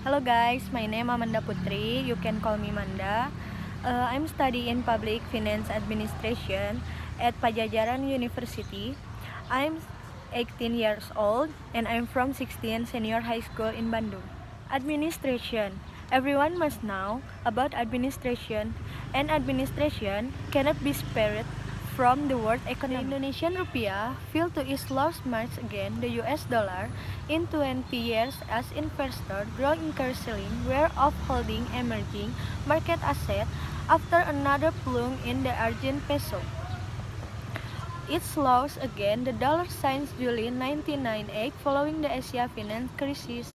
Hello guys, my name is Amanda Putri. You can call me Manda. I'm studying Public Finance Administration at Pajajaran University. I'm 18 years old and I'm from 16 Senior High School in Bandung. Administration. Everyone must know about administration, and administration cannot be spared from the world economy. The Indonesian rupiah fell to its lowest mark against the US dollar in 20 years as investors grow increasingly wary of holding emerging market assets after another plunge in the Argentine peso. Its loss against the dollar since July 1998 following the Asia finance crisis.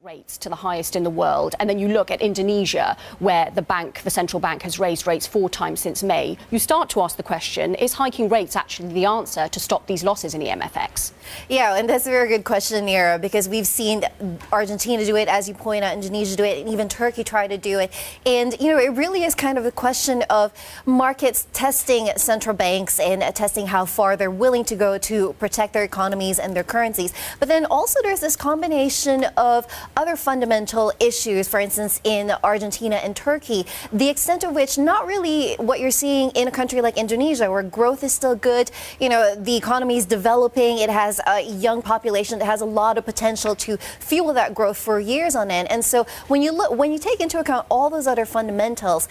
Rates to the highest in the world, and then you look at Indonesia, where the central bank has raised rates 4 times since May, you start to ask the question, is hiking rates actually the answer to stop these losses in the MFX? Yeah, and that's a very good question, Nira, because we've seen Argentina do it, as you point out, Indonesia do it, and even Turkey try to do it. And, it really is kind of a question of markets testing central banks and testing how far they're willing to go to protect their economies and their currencies. But then also there's this combination of other fundamental issues, for instance, in Argentina and Turkey, the extent of which not really what you're seeing in a country like Indonesia, where growth is still good, the economy is developing, it has a young population that has a lot of potential to fuel that growth for years on end. And so when you take into account all those other fundamentals,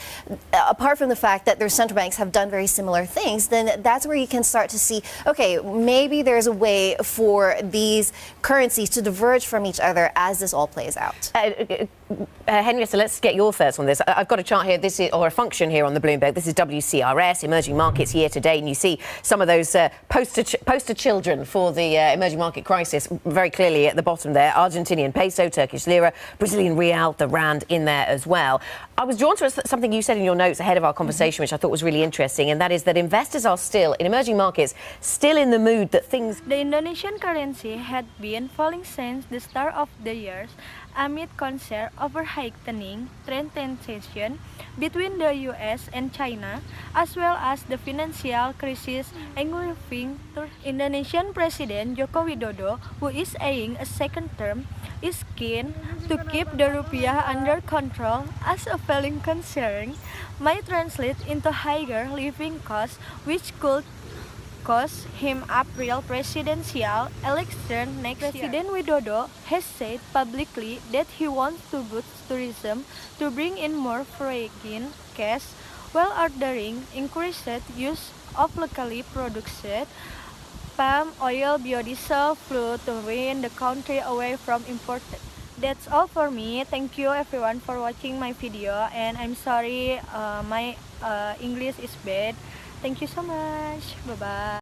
apart from the fact that their central banks have done very similar things, then that's where you can start to see, okay, maybe there's a way for these currencies to diverge from each other as this all plays out. Henrietta, let's get your thoughts on this. I've got a chart here, or a function here on the Bloomberg. This is WCRS, emerging markets year to date, and you see some of those poster children for the emerging market crisis very clearly at the bottom there. Argentinian peso, Turkish lira, Brazilian real, the rand in there as well. I was drawn to something you said in your notes ahead of our conversation, which I thought was really interesting, and that is that investors are still, in emerging markets, still in the mood that things... The Indonesian currency had been falling since the start of the year amid concern over heightening trade tension between the US and China, as well as the financial crisis engulfing Indonesian President Joko Widodo, who is eyeing a second term, is keen to keep the rupiah under control, as a falling concern might translate into higher living costs, which could cost him April presidential election next year. President Widodo has said publicly that he wants to boost tourism to bring in more foreign cash, while ordering increased use of locally produced palm oil, biodiesel fuel to win the country away from imported. That's all for me. Thank you everyone for watching my video, and I'm sorry my English is bad. Thank you so much. Bye bye.